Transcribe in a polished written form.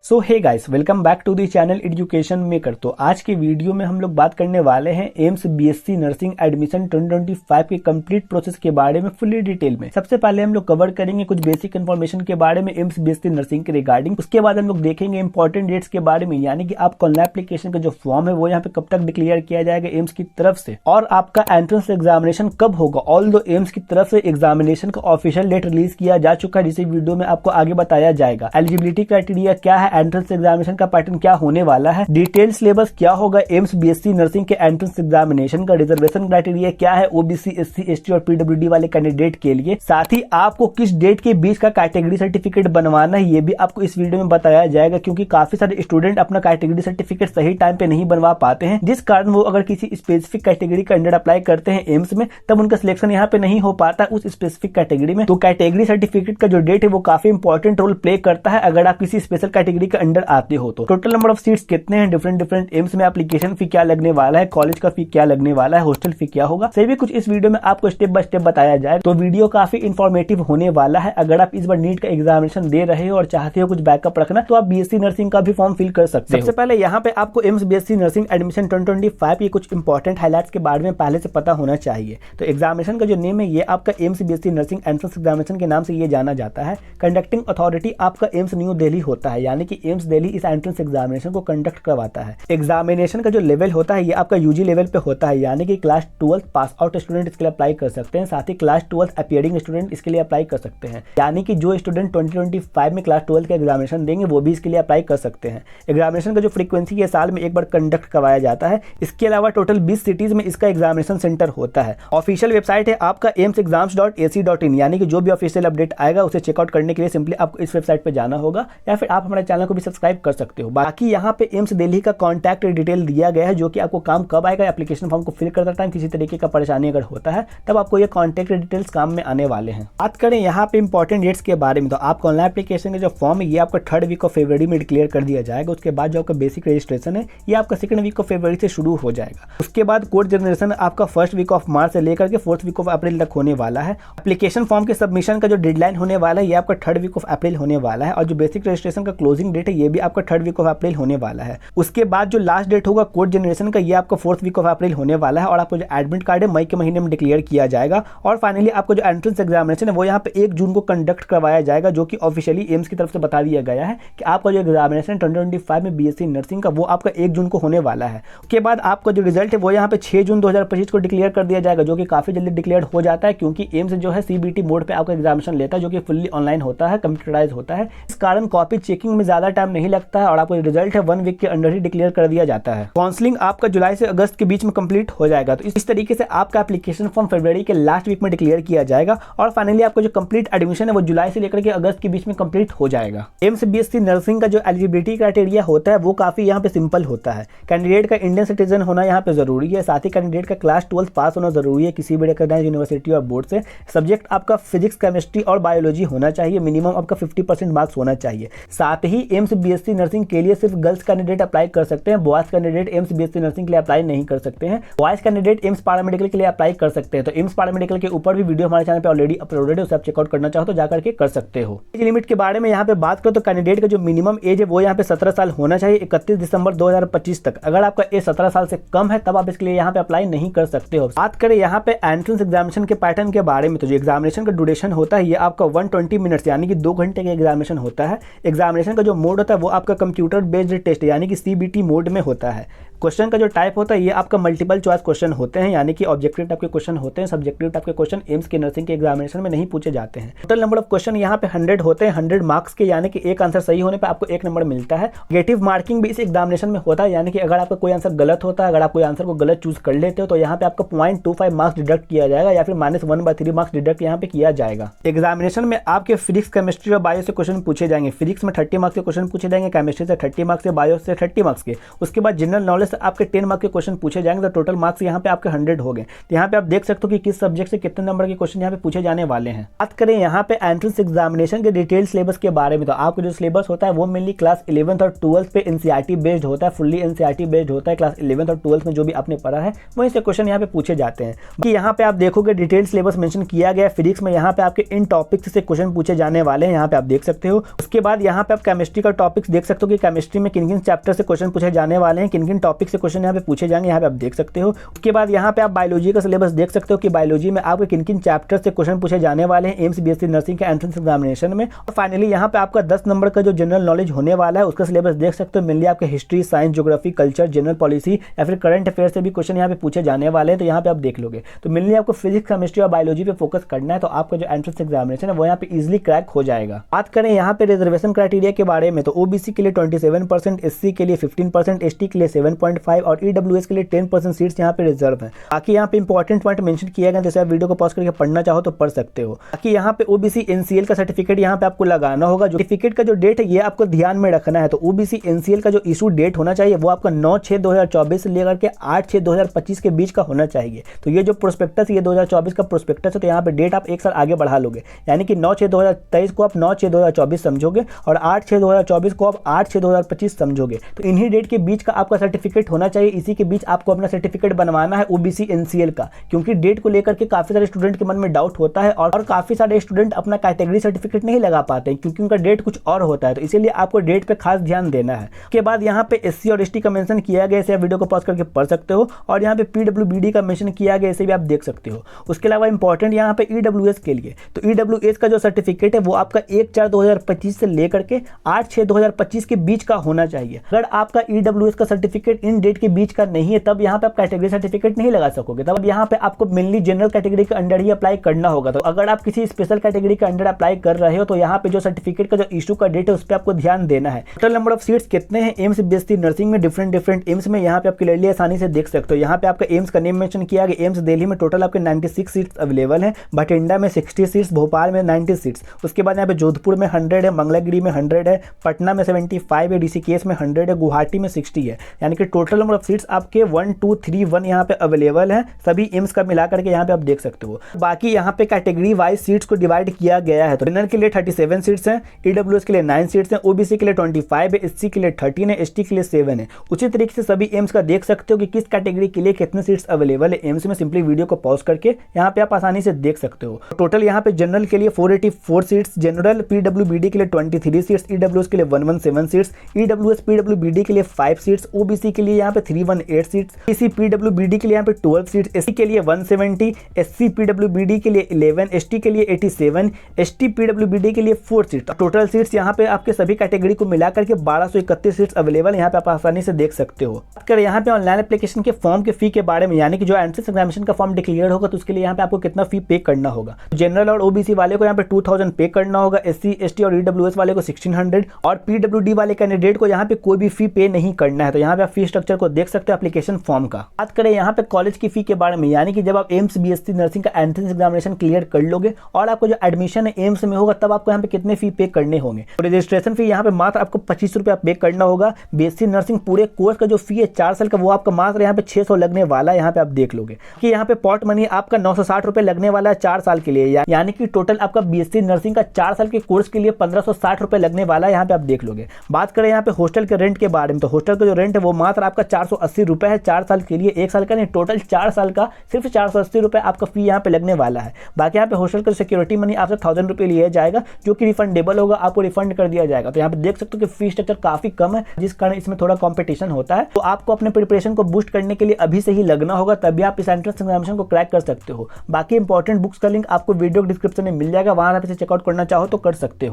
So hey guys, welcome back to the channel education maker. तो आज के video में हम लोग बात करने वाले हैं एम्स बीएससी नर्सिंग एडमिशन 2025 के कंप्लीट प्रोसेस के बारे में फुल्ली डिटेल में। सबसे पहले हम लोग कवर करेंगे कुछ बेसिक इन्फॉर्मेशन के बारे में एम्स बीएससी नर्सिंग के रिगार्डिंग। उसके बाद हम लोग देखेंगे इंपॉर्टेंट डेट्स के बारे में, यानी कि आपका ऑनलाइन एप्लीकेशन का जो फॉर्म है वो यहाँ पे कब तक डिक्लेयर किया जाएगा एम्स की तरफ से, और आपका एंट्रेंस एग्जामिनेशन कब होगा। ऑल्दो एम्स की तरफ से एग्जामिनेशन का ऑफिशियल डेट रिलीज किया जा चुका है, जिसे वीडियो में आपको आगे बताया जाएगा। एलिजिबिलिटी क्राइटेरिया क्या है, एंट्रेंस एग्जामिनेशन का पैटर्न क्या होने वाला है, डिटेल सिलेबस क्या होगा एम्स बीएससी नर्सिंग के एंट्रेंस एग्जामिनेशन का, रिजर्वेशन क्राइटेरिया क्या है ओबीसी एससी एसटी और पीडब्ल्यूडी वाले कैंडिडेट के लिए, साथ ही आपको किस डेट के बीच का कैटेगरी सर्टिफिकेट बनवाना है ये भी आपको इस वीडियो में बताया जाएगा, क्योंकि काफी सारे स्टूडेंट अपना कैटेगरी सर्टिफिकेट सही टाइम पे नहीं बनवा पाते हैं, जिस कारण वो अगर किसी स्पेसिफिक कैटेगरी के अंडर अप्लाई करते हैं एम्स में, तब उनका सिलेक्शन यहाँ पे नहीं हो पाता उस स्पेसिफिक कैटेगरी में। तो कैटेगरी सर्टिफिकेट का जो डेट है वो काफी इंपॉर्टेंट रोल प्ले करता है अगर आप किसी स्पेशल कैटेगरी के अंडर आते हो। तो टोटल नंबर ऑफ सीट्स कितने हैं, डिफरेंट एम्स में एप्लीकेशन फी क्या लगने वाला है, कॉलेज का फी क्या लगने वाला है, हॉस्टल फी क्या होगा, सभी कुछ इस वीडियो में आपको स्टेप बाय स्टेप बताया जाए। तो वीडियो काफी इंफॉर्मेटिव होने वाला है। अगर आप इस बार नीट का एग्जामिनेशन दे रहे हो और चाहते हो कुछ बैकअप रखना, तो आप बीएससी नर्सिंग का भी फॉर्म फिल कर सकते हो। सबसे पहले यहाँ पे आपको एम्स बीएससी नर्सिंग एडमिशन 2025 की कुछ इंपॉर्टेंट हाइलाइट्स के बारे में पहले से पता होना चाहिए। तो एग्जामिनेशन का जो नेम है ये आपका AIIMS BSc nursing entrance examination के नाम से ये जाना जाता है। कंडक्टिंग अथॉरिटी आपका एम्स न्यू दिल्ली होता है, यानी कि एम्स दिल्ली इस एंट्रेंस एग्जामिनेशन को कंडक्ट करवाता है। एग्जामिनेशन का जो लेवल होता है ये आपका यूजी लेवल पे होता है, यानी कि क्लास 12 पास आउट स्टूडेंट इसके लिए अप्लाई कर सकते हैं, साथ ही क्लास 12 अपीयरिंग स्टूडेंट इसके लिए अप्लाई कर सकते हैं, यानी कि जो स्टूडेंट 2025 में क्लास 12 का एग्जामिनेशन देंगे वो भी इसके लिए अप्लाई कर सकते हैं। एग्जामिनेशन का जो फ्रीक्वेंसी है साल में एक बार कंडक्ट करवाया जाता है। इसके अलावा टोटल 20 सिटीज में इसका एग्जामिनेशन सेंटर होता है। ऑफिशियल वेबसाइट है आपका amsexams.ac.in, यानी कि जो भी ऑफिशियल अपडेट आएगा उसे चेकआउट करने के लिए सिंपली आपको इस वेबसाइट पर जाना होगा, या फिर आप हमारे चैनल को भी सब्सक्राइब कर सकते हो। बाकी यहाँ पे एम्स दिल्ली का कॉन्टैक्ट डिटेल दिया गया है, जो कि आपको काम कब आएगा, एप्लीकेशन फॉर्म को फिल करते टाइम किसी तरीके का परेशानी अगर होता है तब आपको ये कॉन्टैक्ट डिटेल्स काम में आने वाले हैं। बात करें यहाँ पे इंपॉर्टेंट डेट्स के बारे में, तो आपका ऑनलाइन एप्लीकेशन का जो फॉर्म है ये आपका 3rd वीक ऑफ फरवरी में डिक्लेयर कर दिया जाएगा। उसके बाद जो आपका बेसिक रजिस्ट्रेशन है ये आपका 2nd वीक ऑफ फरवरी से शुरू हो जाएगा। उसके बाद कोड जनरेशन आपका 1st वीक ऑफ मार्च से लेकर के 4th वीक ऑफ अप्रैल तक होने वाला है। एप्लीकेशन फॉर्म के सबमिशन का जो डेडलाइन होने वाला है ये आपका 3rd वीक ऑफ अप्रैल होने वाला है, और जो बेसिक रजिस्ट्रेशन का क्लोजिंग डेट है ये भी आपका 3rd वीक ऑफ अप्रैल होने वाला है। उसके बाद जो लास्ट डेट होगा कोड जनरेशन का ये आपका 4th वीक ऑफ अप्रैल होने वाला है, और आपको जो एडमिट कार्ड है मई के महीने में डिक्लेयर किया जाएगा। और फाइनली आपको जो एंट्रेंस एग्जामिनेशन है वो यहाँ पे 1 जून को कंडक्ट करवाया जाएगा, जो कि ऑफिशियली एम्स की तरफ से बता दिया गया है कि आपका जो एग्जामिनेशन 2025 में बीएससी नर्सिंग का वो आपका 1 जून को होने वाला है। उसके बाद आपका जो रिजल्ट है वो यहाँ पे 6 जून 2025 को डिक्लेयर कर दिया जाएगा, जो कि काफी जल्दी डिक्लेयर हो जाता है, क्योंकि एम्स जो है सीबीटी मोड पे आपका एग्जामिनेशन लेता है, जो कि फुल्ली ऑनलाइन होता है, कंप्यूटराइज होता है। इस कारण कॉपी चेकिंग में ज्यादा टाइम नहीं लगता है, और आपको रिजल्ट है 1 वीक के अंडर ही डिक्लेयर कर दिया जाता है। काउंसलिंग आपका जुलाई से अगस्त के बीच में कंप्लीट हो जाएगा। तो इस तरीके से आपका एप्लीकेशन फॉर्म फरवरी के लास्ट वीक में डिक्लेयर किया जाएगा, और फाइनली आपका जो कंप्लीट एडमिशन है वो जुलाई से लेकर के अगस्त के बीच में कंप्लीट हो जाएगा। एम्स बीएससी नर्सिंग का जो एलिजिबिलिटी क्राइटेरिया होता है वो काफी यहाँ पे सिंपल होता है। कैंडिडेट का इंडियन सिटीजन होना यहाँ पे जरूरी है, साथ ही कैंडिडेट का क्लास 12 पास होना जरूरी है किसी भी रिकॉग्नाइज्ड यूनिवर्सिटी और बोर्ड से। सब्जेक्ट आपका फिजिक्स, केमिस्ट्री और बायोलॉजी होना चाहिए। मिनिमम आपका 50% मार्क्स होना चाहिए। साथ ही एम्स बीएससी नर्सिंग के लिए सिर्फ गर्ल्स कैंडिडेट अप्लाई कर सकते हैं, boys candidate AIIMS BSc nursing के लिए अप्लाई नहीं कर सकते हैं। बॉयज कैंडिडेट एम्स पैरामेडिकल के लिए अप्लाई कर सकते हैं। तो एम्स पैरामेडिकल के ऊपर भी वीडियो हमारे चैनल पे ऑलरेडी अपलोडेड है, उसे आप चेकआउट करना चाहो तो जाकर के कर सकते हो। एज लिमिट के बारे में यहाँ पे बात करो तो कैंडिडेट का जो मिनिमम एज है वो यहाँ पे 17 साल होना चाहिए 31 दिसंबर 2025 तक। अगर आपका एज 17 साल से कम है तब आप इसके लिए यहाँ पे अप्लाई नहीं कर सकते हो। बात करें यहाँ पे एंट्रेंस एग्जामिनेशन के पैटर्न के बारे में, तो जो एग्जामिनेशन का ड्यूरेशन होता है ये आपका 120 मिनट्स यानी कि 2 घंटे का एग्जामिनेशन होता है। एग्जामिनेशन का जो मोड होता है वो आपका कंप्यूटर बेस्ड टेस्ट यानी कि सीबीटी मोड में होता है। क्वेश्चन का जो टाइप होता है ये आपका मल्टीपल चॉइस क्वेश्चन होते हैं, यानी कि ऑब्जेक्टिव टाइप के क्वेश्चन होते हैं। सब्जेक्टिव टाइप के क्वेश्चन एम्स के नर्सिंग के एग्जामिनेशन में नहीं पूछे जाते हैं। टोटल नंबर ऑफ क्वेश्चन यहाँ पे 100 होते हैं, 100 मार्क्स के, यानी कि एक आंसर सही होने पे आपको 1 नंबर मिलता है। नेगेटिव मार्किंग भी इस एग्जामिनेशन में होता है, यानी कि अगर आपका कोई आंसर गलत होता है, अगर आप कोई आंसर को गलत चूज कर लेते हो तो यहाँ पे आपका 0.25 मार्क्स डिडक्ट किया जाएगा, या फिर -1/3 मार्क्स डिडक्ट यहाँ पे किया जाएगा। एग्जामिनेशन में आपके फिजिक्स, केमिस्ट्री और बायो से क्वेश्चन पूछे जाएंगे। फिजिक्स में 30 मार्क्स के क्वेश्चन पूछे जाएंगे, केमिस्ट्री से 30 मार्क्स के, बायो से 30 मार्क्स के। उसके बाद जनरल नॉलेज से आपके 10 मार्क्स के क्वेश्चन पूछे जाएंगे, तो टोटल मार्क्स यहाँ पे आपके 100 हो गए। तो यहाँ पे आप देख सकते हो कि किस सब्जेक्ट से कितने नंबर के क्वेश्चन यहाँ पे पूछे जाने वाले हैं। बात करें यहाँ पे एंट्रेंस एग्जामिनेशन के डिटेल सिलेबस के बारे में, तो आपका जो सिलेबस होता है वो मेनली क्लास 11th और 12th पे एनसीईआरटी बेस्ड होता है, फुल्ली एनसीईआरटी बेस्ड होता है। क्लास 11th और 12th में जो भी आपने पढ़ा है वहीं से क्वेश्चन यहाँ पे पूछे जाते हैं। कि यहाँ पे आप देखोगे डिटेल सिलेबस मेंशन किया गया है। फिजिक्स में यहाँ पे आपके इन टॉपिक्स से क्वेश्चन पूछे जाने वाले हैं, यहाँ पे आप देख सकते हो। उसके बाद यहाँ पे आप केमिस्ट्री केमिस्ट्री का टॉपिक्स देख सकते हो कि केमिस्ट्री में किन किन चैप्टर से क्वेश्चन पूछे जाने वाले हैं, किन किन टॉपिक से क्वेश्चन यहाँ पे पूछे जाएंगे, यहाँ पे आप देख सकते हो। उसके बाद यहाँ पे आप बायोलॉजी का सिलेबस देख सकते हो कि बायोलॉजी में आपके किन किन चैप्टर से क्वेश्चन पूछे जाने वाले हैं एम्स बीएससी नर्सिंग के एंट्रेंस एग्जामिनेशन में। और फाइनली यहाँ पे आपका 10 नंबर का जो जनरल नॉलेज होने वाला है उसका सिलेबस देख सकते हो। मेनली आपके history, science, geography, culture, general policy या फिर करंट अफेयर से भी क्वेश्चन यहाँ पे पूछे जाने वाले हैं, तो यहाँ पे आप देख लोगे। तो मेनली आपको फिजिक्स, केमिस्ट्री और बायोलॉजी पे फोकस करना है, तो आपका जो एंट्रेंस एग्जामिनेशन है वो यहाँ पे इजीली क्रैक हो जाएगा। बात करें यहाँ पे रिजर्वेशन क्राइटेरिया के बारे में, तो ओबीसी के लिए 27%, एससी के लिए 15%, एसटी के लिए 7.5 और ईडब्ल्यूएस के लिए 10% सीट्स यहाँ पे रिजर्व है। बाकी यहाँ पे इंपॉर्टेंट पॉइंट मेंशन किया गया, जैसे आप वीडियो को पॉज करके पढ़ना चाहो तो पढ़ सकते हो। बाकी यहाँ पे ओबीसी एनसीएल का सर्टिफिकेट यहाँ पे आपको लगाना होगा। जो सर्टिफिकेट का जो डेट है ये आपको ध्यान में रखना है। तो ओबीसी एनसीएल का जो इशू डेट होना चाहिए वो आपका 9/6/2024 से लेकर के 8/6/2025 के बीच का होना चाहिए। तो ये जो प्रोस्पेक्टस ये 2024 का प्रोस्पेक्टस है, तो यहाँ पे डेट आप एक साल आगे बढ़ा लोगे, यानी कि 9/6/2023 को आप 9/6/2024 समझोगे और 8/6/2024 को आप 8/6/2025 समझोगे। तो इन्हीं डेट के बीच का आपका सर्टिफिकेट होना चाहिए। इसी के बीच आपको अपना सर्टिफिकेट बनवाना है ओबीसी एनसीएल का, क्योंकि डेट को लेकर के काफी सारे स्टूडेंट के मन में डाउट होता है और काफी सारे स्टूडेंट अपना कैटेगरी सर्टिफिकेट नहीं लगा पाते हैं क्योंकि उनका डेट कुछ और होता है। तो इसीलिए आपको डेट पे खास ध्यान देना है। उसके बाद यहाँ पे एससी और एसटी का मेंशन किया गया, इसे आप वीडियो को पॉज करके पढ़ सकते हो। और यहाँ पे पीडब्ल्यूबीडी का मेंशन किया गया, इसे भी आप देख सकते हो। उसके अलावा इंपॉर्टेंट यहाँ पे ईडब्ल्यूएस के लिए, तो ईडब्ल्यूएस का जो सर्टिफिकेट है वो आपका 1/4/2025 से लेकर के 8/6/2025 के बीच का होना चाहिए। अगर आपका ईडब्ल्यूएस का सर्टिफिकेट इन डेट के बीच का नहीं है तब यहाँ पे आप कैटेगरी सर्टिफिकेट नहीं लगा सकोगे। तब यहाँ पे आपको मेनली जनरल कैटेगरी के अंडर ही अप्लाई करना होगा। तो अगर आप किसी स्पेशल कैटेगरी के अंडर अप्लाई कर रहे हो तो यहाँ पे जो सर्टिफिकेट का जो इशू का डेट है उस पर आपको ध्यान देना है। टोटल नंबर ऑफ सीट्स कितने हैं एम्स बीएससी नर्सिंग में, डिफरेंट एम्स में, यहाँ पे आप क्लियरली आसानी से देख सकते हो। यहाँ पे आपका एम्स का नेम मेंशन किया गया। एम्स दिल्ली में टोटल आपके 96 सीट्स अवेलेबल हैं, बठिंडा में 60 सीट्स, भोपाल में 90 सीट्स। उसके बाद यहाँ पे जोधपुर में 100 है, मंगलागिरी में 100 है, पटना में 75 है, ऋषिकेश में 100 है, गुवाहाटी में 60 है। यानी कि टोटल नंबर ऑफ सीट्स आपके 1 2 3 1 यहाँ पे अवेलेबल है, सभी एम्स का मिला करके यहाँ पे आप देख सकते हो। बाकी यहाँ पे कैटेगरी वाइज सीट्स को डिवाइड किया गया है। तो जनरल के लिए 37 सीट्स हैं, ईडब्ल्यूएस के लिए 9 सीट्स हैं, ओबीसी के लिए 25 है, एससी के लिए 13 है, एसटी के लिए 7 है। उसी तरीके से सभी एम्स का देख सकते हो कि किस कैटेगरी के लिए कितने सीट्स अवेलेबल है एम्स में। सिंपली वीडियो को पॉज करके यहाँ पे आप आसानी से देख सकते हो। टोटल यहाँ पे जनरल के लिए 484 सीट्स, जनरल पीडब्ल्यूबीडी के लिए 23 सीट्स, ईडब्ल्यूएस के लिए 117 सीट्स, ईडब्ल्यूएस पीडब्ल्यूबीडी के लिए 5 सीट्स, ओबीसी के लिए यहाँ पे 318 सीट्स, एससी पीडब्ल्यूबीडी के लिए यहाँ पे 12 सीट्स, एससी के लिए 170, एससी पीडब्ल्यूबीडी के लिए 11, एसटी के लिए 87, एसटी पीडब्ल्यूबीडी के लिए 4 सीट्स। टोटल सीट्स यहाँ पे आपके सभी कैटेगरी को मिलाकर के 1231 सीट्स अवेलेबल यहाँ पे आप आसानी से देख सकते हो। बात करें यहाँ पे ऑनलाइन एप्लीकेशन के फॉर्म के फी के बारे में, यानी कि जो एंट्रेंस एग्जामिनेशन का फॉर्म डिक्लेयर होगा तो उसके लिए यहाँ पे आपको कितना फी पे करना होगा। जनरल और ओबीसी वाले को यहाँ पे 2000 पे करना होगा, एससी एसटी और ईडब्ल्यूएस वाले को 1600 और पीडब्ल्यूडी वाले कैंडिडेट को यहाँ पे कोई भी फी पे नहीं करना है। तो यहाँ पे आप फी स्ट्रक्चर को देख सकते हो एप्लीकेशन फॉर्म का। बात करें यहाँ पे कॉलेज की फी के बारे में, यानी कि जब आप एम्स बीएससी नर्सिंग का एंट्रेंस एग्जामिनेशन क्लियर कर लोगे और आपको जो एडमिशन है एम्स में होगा तब आपको यहाँ पे कितने फी पे करने होंगे। तो रजिस्ट्रेशन फी यहाँ पे मात्र आपको 25 रुपया पे करना होगा। बीएससी नर्सिंग पूरे कोर्स का जो फी है 4 साल का वो आपका मात्र यहाँ पे 600 लगने वाला है। यहाँ पे आप देख लोगे कि यहाँ पे पॉट मनी आपका 960 रुपए लगने वाला है 4 साल के लिए, यानी कि टोटल आपका बीएससी नर्सिंग का 4 साल के कोर्स के लिए 1560 रुपए लगने वाला है। यहाँ पे आप देख लोगे। बात करें यहाँ पे हॉस्टल के रेंट के बारे में, तो हॉस्टल का जो रेंट है वो मात्र आपका 480 रुपए है 4 साल के लिए, 1 साल का नहीं, टोटल 4 साल का सिर्फ 480 रुपए आपका फी यहाँ पे लगने वाला है। बाकी यहाँ पे हॉस्टल का सिक्योरिटी मनी आपसे 1000 रुपए लिया जाएगा जो कि रिफंडेबल होगा, आपको रिफंड कर दिया जाएगा। तो यहाँ पे देख सकते हो कि फी स्ट्रक्चर काफी कम है, जिस कारण इसमें थोड़ा कंपटीशन होता है। तो आपको अपने प्रिपरेशन को बूस्ट करने के लिए अभी से ही लगना होगा, तभी आप इस एंट्रेंस एग्जामिनेशन को क्रैक कर सकते हो। बाकी इंपॉर्टेंट बुक्स का लिंक आपको वीडियो डिस्क्रिप्शन में मिल जाएगा, वहां आप इसे चेकआउट करना चाहो तो कर सकते हो।